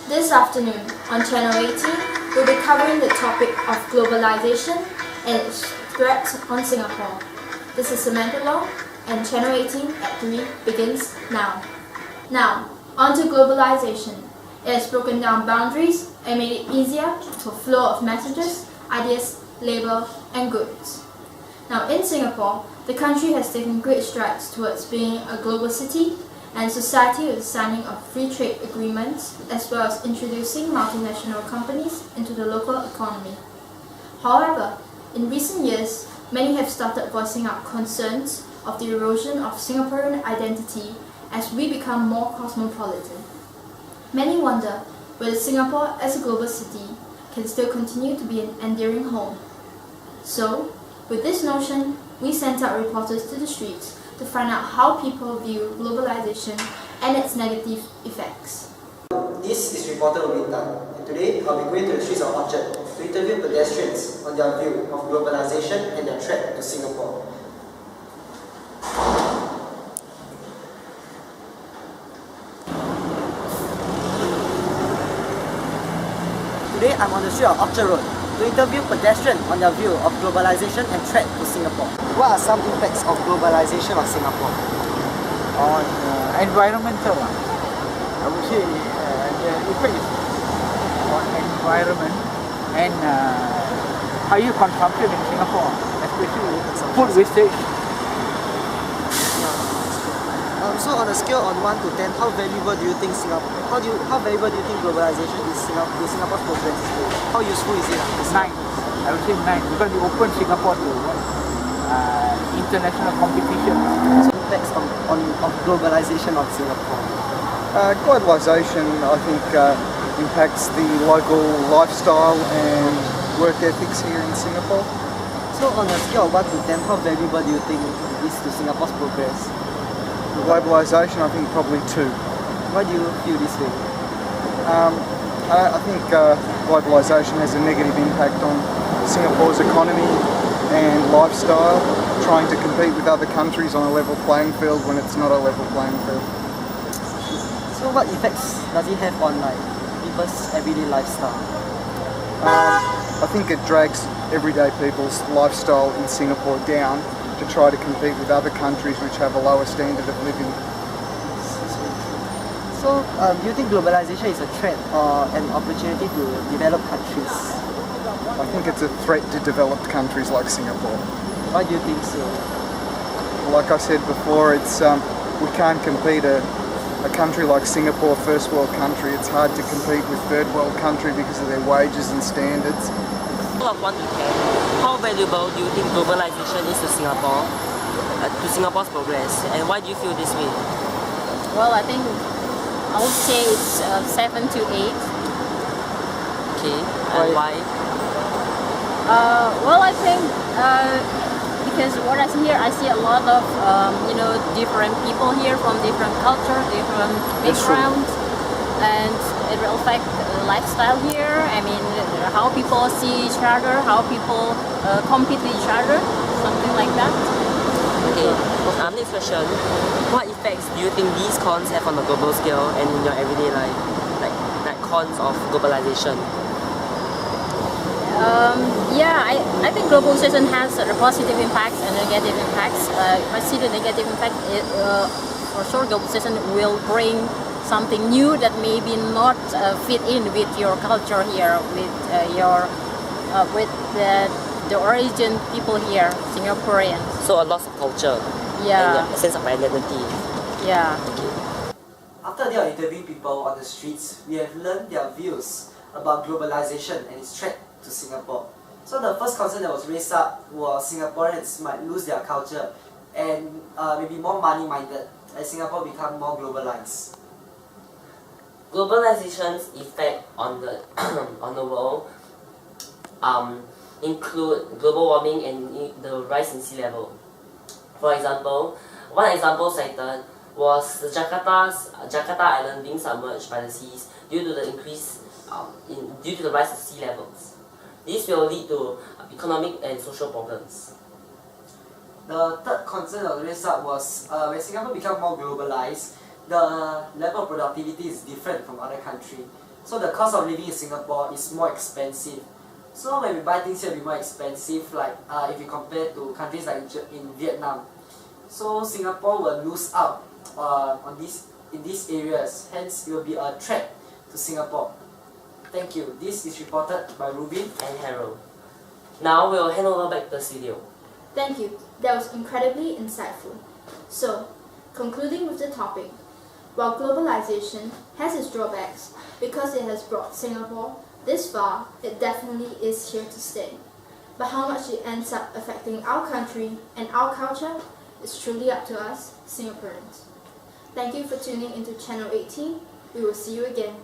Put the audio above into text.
This afternoon on Channel 18, we'll be covering the topic of globalization and its threats on Singapore. This is Samantha Long, and Channel 18 at 3 begins now. Now, on to globalization. It has broken down boundaries and made it easier for flow of messages, ideas, labor, and goods. Now, in Singapore, the country has taken great strides towards being a global city and society with the signing of free trade agreements, as well as introducing multinational companies into the local economy. However, in recent years, many have started voicing out concerns of the erosion of Singaporean identity as we become more cosmopolitan. Many wonder whether Singapore as a global city can still continue to be an endearing home. So, with this notion, we sent out reporters to the streets to find out how people view globalization and its negative effects. This is reporter Wintan, and today I'll be going to the streets of Orchard to interview pedestrians on their view of globalization and their threat to Singapore. Today I'm on the street of Orchard Road to interview pedestrians on their view of globalization and threat to Singapore. What are some impacts of globalization on Singapore? On environmental, I would say the effect is on environment and higher consumption in Singapore, especially food wastage. So on a scale on 1 to 10, how valuable do you think how valuable do you think globalization is to Singapore's progress? How useful is it? 9. I would say 9 because it opens Singapore to international competition. Impacts of globalization on Singapore. Globalisation, I think, impacts the local lifestyle and work ethics here in Singapore. So on a scale of 1 to 10, how valuable do you think it is to Singapore's progress? Globalisation, I think, probably 2. Why do you feel this way? I think globalisation has a negative impact on Singapore's economy and lifestyle, trying to compete with other countries on a level playing field when it's not a level playing field. So what effects does it have on people's everyday lifestyle? I think it drags everyday people's lifestyle in Singapore down to try to compete with other countries which have a lower standard of living. So do you think globalization is a threat or an opportunity to develop countries? I think it's a threat to developed countries like Singapore. Why do you think so? Like I said before, it's we can't compete a country like Singapore, first world country. It's hard to compete with third world country because of their wages and standards. Of 1 to 10, how valuable do you think globalization is to Singapore, to Singapore's progress, and why do you feel this way? Well, I think I would say it's 7 to 8. Okay, and why? Well, I think because what I see here, I see a lot of different people here from different culture, different backgrounds, and it will affect lifestyle here. I mean, how people see each other, how people compete with each other, something like that. Okay, next question. What effects do you think these cons have on a global scale and in your everyday life? Like cons of globalization? I think globalization has positive impacts and negative impacts. If I see the negative impact, for sure globalization will bring something new that maybe not fit in with your culture here, with the origin people here, Singaporeans. So a loss of culture. Yeah. And a sense of identity. Yeah. Okay. After they are interviewing people on the streets, we have learned their views about globalization and its threat to Singapore. So the first concern that was raised up was Singaporeans might lose their culture and maybe more money-minded as Singapore become more globalized. Globalization's effect on the on the world include global warming and the rise in sea level. For example, one example cited was the Jakarta Island being submerged by the seas due to the due to the rise of sea levels. This will lead to economic and social problems. The third concern that was raised up was when Singapore become more globalized, the level of productivity is different from other countries. So the cost of living in Singapore is more expensive. So when we buy things here, it'll be more expensive, like if you compare to countries like in Vietnam. So Singapore will lose out in these areas, hence it will be a threat to Singapore. Thank you. This is reported by Rubin and Harold. Now we'll hand over back the studio. Thank you. That was incredibly insightful. So, concluding with the topic, while globalization has its drawbacks because it has brought Singapore this far, it definitely is here to stay. But how much it ends up affecting our country and our culture is truly up to us, Singaporeans. Thank you for tuning into Channel 18. We will see you again.